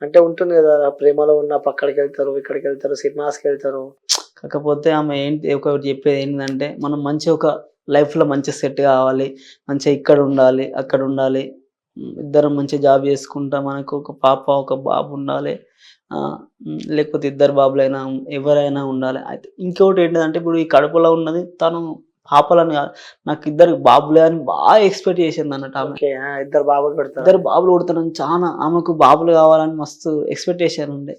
Speaker 1: అంటే ఉంటుంది కదా, ప్రేమలో ఉన్న పక్కడికి వెళ్తారు, ఇక్కడికి వెళ్తారు, సినిమాస్కి వెళ్తారు.
Speaker 2: కాకపోతే ఆమె ఒకటి చెప్పేది ఏంటంటే, మనం మంచి ఒక లైఫ్ లో మంచి సెట్ కావాలి, మంచిగా ఇక్కడ ఉండాలి అక్కడ ఉండాలి, ఇద్దరం మంచి జాబ్ చేసుకుంటా మనకు ఒక పాప ఒక బాబు ఉండాలి. లేకపోతే ఇద్దరు బాబులైనా ఎవరైనా ఉండాలి. అయితే ఇంకోటి ఏంటిదంటే ఇప్పుడు ఈ కడుపులో ఉన్నది తను పాపలని కాదు. నాకు ఇద్దరు బాబులే అని బాగా ఎక్స్‌పెక్ట్ చేసిందన్నట్టు ఆమె.
Speaker 1: ఓకే. ఇద్దరు బాబులు పెడతారా?
Speaker 2: ఇద్దరు బాబులు పుడతారని చానా ఆమెకు బాబులు కావాలని మస్తు ఎక్స్‌పెక్టేషన్ ఉండే.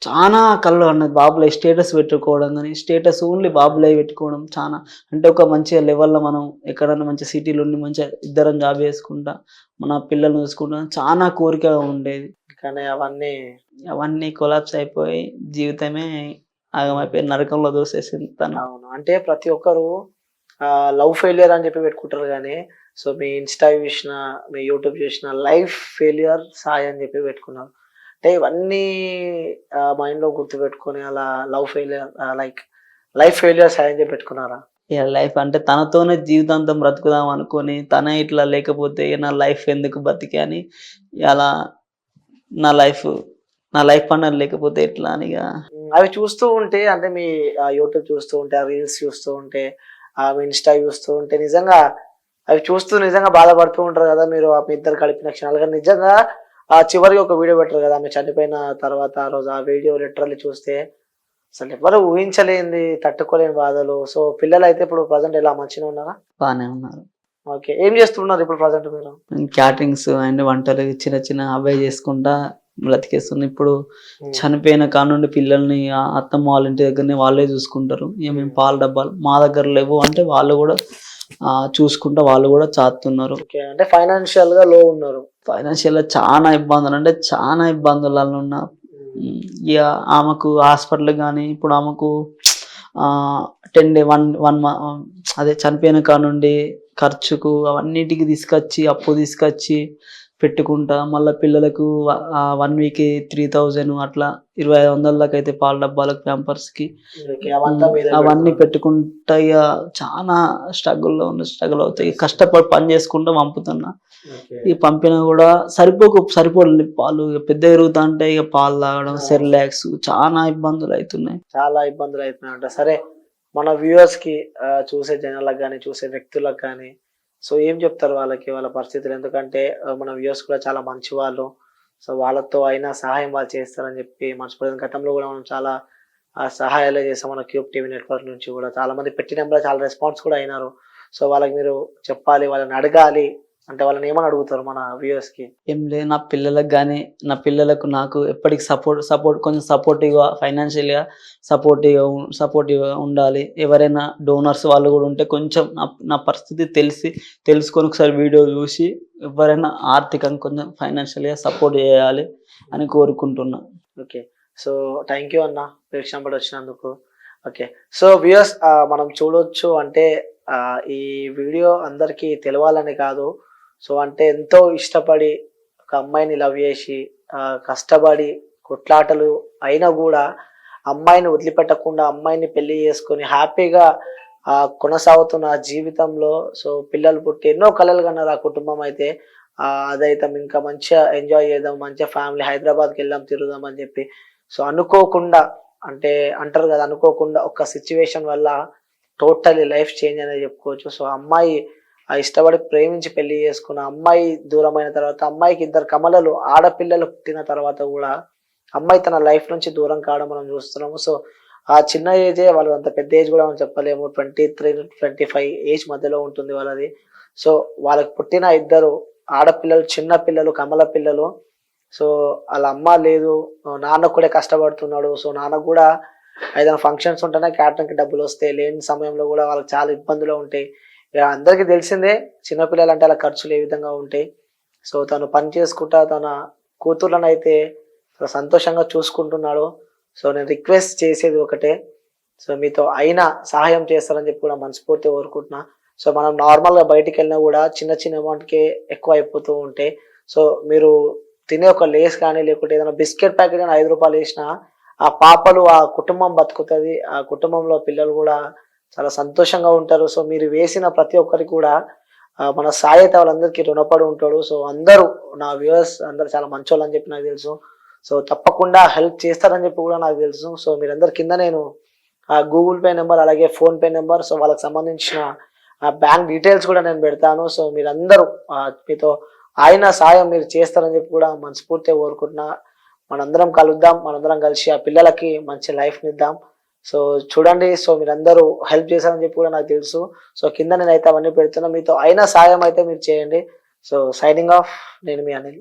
Speaker 2: చానా కలలు అన్నది బాబులే స్టేటస్ పెట్టుకోవడం గాని, స్టేటస్ ఓన్లీ బాబులయి పెట్టుకోవడం చానా అంటే ఒక మంచిగా లెవెల్‌లో మనం ఎక్కడన్నా మంచి సిటీలో ఉండి మంచిగా ఇద్దరం జాబ్ చేసుకుంటా, మన పిల్లల్ని చూసుకుంటా చానా కోరిక ఉండేది.
Speaker 1: కానీ అవన్నీ
Speaker 2: అవన్నీ కొలాప్స్ అయిపోయి జీవితమే ఆగమైపోయి నరకంలో దోసేసింది తను.
Speaker 1: అవును. అంటే ప్రతి ఒక్కరు లవ్ ఫెయిల్యూర్ అని చెప్పి పెట్టుకుంటారు గానీ, సో మీ ఇన్‌స్టా చూసినా, మీ యూట్యూబ్ చూసినా లైఫ్ ఫెయిల్యూర్ సాయి అని చెప్పి పెట్టుకున్నారు. అంటే ఇవన్నీ మైండ్‌లో గుర్తుపెట్టుకొని అలా love failure like life failure Sai అని చెప్పి పెట్టుకున్నారా?
Speaker 2: ఇగ లైఫ్ అంటే తనతోనే జీవితాంతం బ్రతుకుదాం అనుకోని, తనే ఇట్లా లేకపోతే ఇగ నా లైఫ్ ఎందుకు బతికి అని అలా నా లైఫ్ నా లైఫ్ పార్ట్నర్ లేకపోతే ఎట్లా అని ఇగ
Speaker 1: అవి చూస్తూ ఉంటే అంటే మీ యూట్యూబ్ చూస్తూ ఉంటే, ఆ రీల్స్ చూస్తూ ఉంటే, మీ ఇన్‌స్టా చూస్తూ ఉంటే నిజంగా అవి చూస్తూ నిజంగా బాధపడుతూ ఉంటారు గదా! మీరు మీ ఇద్దరు గడిపిన క్షణాలు గాని నిజంగా చివరికి ఒక వీడియో పెట్టారు గదా! ఆమె చనిపోయిన తర్వాత ఆ రోజు ఆ వీడియో లిటరల్లీ చూస్తే అసలెవ్వరు ఊహించలేనిది, తట్టుకోలేని బాధలు. సో పిల్లలైతే ఇప్పుడు ప్రెజెంట్ ఎలా మంచిగానే ఉన్నారా?
Speaker 2: బానే ఉన్నారు.
Speaker 1: ఓకే. ఏం చేస్తున్నారు ఇప్పుడు ప్రెజెంట్ మీరు?
Speaker 2: క్యాటరింగ్స్ అండ్ వంటలు చిన్న చిన్న అవే చేసుకుంటా బ్రతికేస్తుంది. ఇప్పుడు
Speaker 1: హ్మ్.
Speaker 2: చనిపోయిన కాడ్నుండి పిల్లల్ని అత్తమ్మ వాళ్ళ ఇంటి దగ్గరనే వాళ్ళే చూసుకుంటారు. ఇగ మేము పాల డబ్బాలు మా దగ్గర లేవు అంటే వాళ్ళు గూడా చూసుకుంటా వాళ్ళు గూడా చాతున్నారు.
Speaker 1: ఓకే. అంటే ఫైనాన్షియల్‌గా లో ఉన్నారు.
Speaker 2: ఫైనాన్షియల్‌గా చానా ఇబ్బందులు అంటే చానా ఇబ్బందులలో ఉన్నా.
Speaker 1: హ్మ్.
Speaker 2: ఇగ ఆమెకు హాస్పిటల్‌కి గాని ఇప్పుడు ఆమెకు 10 డే 1 అదే చనిపోయిన కాడ్నుండి ఖర్చుకు అవన్నిటికి అప్పు తీసుకొచ్చి పెట్టుకుంటా. మళ్ళా పిల్లలకు 1 వీక్‌కి 3000 అట్లా 2500 దాకా అయితే పాల డబ్బాలకు, ప్యాంపర్స్‌కి.
Speaker 1: ఓకే. అవంతా మీరే
Speaker 2: అవన్నీ
Speaker 1: పెడుతున్నారు.
Speaker 2: పెట్టుకుంటా ఇగ చానా స్ట్రగుల్ అవుతాయి. కష్టపడి పని చేసుకుంటూ పంపుతున్నా.
Speaker 1: ఓకే.
Speaker 2: ఇగ పంపినా గూడా సరిపోవట్లే పాలు. ఇగ పెద్దగా పెరుగుతాంటే ఇగ పాలు తాగడం, సెర్లాక్స్ చానా ఇబ్బందులయితున్నాయి.
Speaker 1: చాలా ఇబ్బందులయితున్నాయంట. సరే మన వ్యూవర్స్‌కి చూసే జనాలకు గాని, చూసే వ్యక్తులకు గాని సో ఏం చెప్తారు వాళ్ళకి వాళ్ళ పరిస్థితులు? ఎందుకంటే మన వ్యూవర్స్ కూడా చాలా మంచివాళ్ళు. సో వాళ్ళతో అయినా సహాయం వాళ్ళు చేస్తారని చెప్పి మనస్ఫూర్తిగా గతంలో గూడా మనం చాలా సహాయాలే చేసాం. మన క్యూబ్ టీవీ నెట్‌వర్క్ నుంచి గూడా చాలామంది పెట్టినప్పుడు చాలా రెస్పాన్స్ కూడా అయినారు. సో వాళ్ళకి మీరు చెప్పాలి, వాళ్ళని అడగాలి అంటే వాళ్ళని ఏమని అడుగుతారు మన వ్యూవర్స్‌కి?
Speaker 2: ఏం లేదు నా పిల్లలకు గాని, నా పిల్లలకు నాకు ఎప్పటికి సపోర్ట్ కొంచెం సపోర్టివ్‌గా ఫైనాన్షియల్‌గా సపోర్టివ్‌గా ఉండాలి. ఎవరైనా డోనర్స్ వాళ్ళు గూడా ఉంటే కొంచెం నా పరిస్థితి తెలుసుకొని ఒకసారి వీడియో జూసి ఎవరైనా ఆర్థికంగా కొంచెం ఫైనాన్షియల్‌గా సపోర్ట్ జేయాలి అని కోరుకుంటున్నా.
Speaker 1: ఓకే. సో థాంక్ యూ అన్న ప్రేక్షకులు వచ్చినందుకు. ఓకే. సో వ్యూయర్స్ మనం చూడొచ్చు అంటే ఈ వీడియో అందరికీ తెలవాలని కాదు. సో అంటే ఎంతో ఇష్టపడి ఒక అమ్మాయిని లవ్ చేసి కష్టపడి కొట్లాటలు అయినా గూడా అమ్మాయిని వదిలిపెట్టకుండా అమ్మాయిని పెళ్లి చేసుకొని హ్యాపీగా కొనసాగుతున్న జీవితంలో సో పిల్లలు పుట్టి ఎన్నో కలలు కన్నారు ఆ కుటుంబం అయితే. అదైతే ఇంకా మంచిగా ఎంజాయ్ చేద్దాం. మంచిగా ఫ్యామిలీ హైదరాబాద్‌కెళ్దాం తిరుగుదాం అని చెప్పి. సో అనుకోకుండా అంటే అంటారు గదా! అనుకోకుండా ఒక సిట్యుయేషన్ వల్ల టోటల్లీ లైఫ్ చేంజ్ అనే చెప్పుకోవచ్చు. సో అమ్మాయి ఇష్టపడి ప్రేమించి పెళ్లి చేసుకున్న అమ్మాయి దూరమైన తర్వాత అమ్మాయికి ఇద్దరు కమలలు ఆడపిల్లలు పుట్టిన తర్వాత గూడా అమ్మాయి తన లైఫ్ నుంచి దూరం కావడం మనం చూస్తున్నాము. సో ఆ చిన్న ఏజే వాళ్ళు అంత పెద్ద ఏజ్ గూడా మనం చెప్పలేము. 23-25 ఏజ్ మధ్యలో ఉంటుంది వాళ్ళది. సో వాళ్ళకి పుట్టిన ఇద్దరు ఆడపిల్లలు, చిన్న పిల్లలు, కమల పిల్లలు. సో ఆళ్ళ అమ్మ లేదు. నాన్న కూడా కష్టపడుతున్నాడు. సో నాన్నకు గూడా ఏదైనా ఫంక్షన్స్ ఉంటేనే క్యాటరింగ్‌కి డబ్బులొస్తాయి. లేని సమయంలో గూడా వాళ్ళకి చాలా ఇబ్బందులు ఉంటాయి. ఇగ అందరికీ తెలిసిందే చిన్న పిల్లలంటే ఆళ్ళ ఖర్చులు ఏ విధంగా ఉంటాయి. సో తను పని చేసుకుంటా తన కూతుర్లనైతే సంతోషంగా చూసుకుంటున్నాడు. సో నేను రిక్వెస్ట్ చేసేది ఒకటే. సో మీతో అయినా సహాయం చేస్తారని చెప్పి కూడా మనస్ఫూర్తిగా కోరుకుంటున్నా. సో మనం నార్మల్‌గా బయటికెళ్ళినా గూడా చిన్న చిన్న అమౌంట్‌కే ఎక్కువ అయిపోతూ ఉంటాయి. సో మీరు తినే ఒక లేస్ కానీ లేకుంటే ఏదైనా బిస్కెట్ ప్యాకెట్ గాని రూ. 5 ఏసినా ఆ పాపలు, ఆ కుటుంబం బతుకుతది. ఆ కుటుంబంలో పిల్లలు గూడా చాలా సంతోషంగా ఉంటారు. సో మీరు వేసిన ప్రతి ఒక్కరికి కూడా మన సాయి అయితే వాళ్ళందరికీ రుణపడి ఉంటాడు. సో అందరూ నా వ్యూవర్స్ అందరూ చాలా మంచోళ్ళని చెప్పి నాకు తెలుసు. సో తప్పకుండా హెల్ప్ చేస్తారని చెప్పి కూడా నాకు తెలుసు. సో మీరందరూ కింద నేను గూగుల్ పే నంబర్ అలాగే ఫోన్‌పే నంబర్ సో వాళ్ళకి సంబంధించిన బ్యాంక్ డీటెయిల్స్ కూడా నేను పెడతాను. సో మీరందరూ మీతో ఆయన సాయం మీరు చేస్తారని చెప్పి కూడా మనస్ఫూర్తిగా కోరుకుంటున్నా. మనందరం కలుద్దాం, మనందరం కలిసి ఆ పిల్లలకి మంచి లైఫ్ని ఇద్దాం. సో చూడండి, సో మీరందరూ హెల్ప్ చేశారని చెప్పి కూడా నాకు తెలుసు. సో కింద నేనైతే అవన్నీ పెడుతున్నా, మీతో అయిన సాయం అయితే మీరు చేయండి. సో సైనింగ్ ఆఫ్, నేను మీ అనిల్.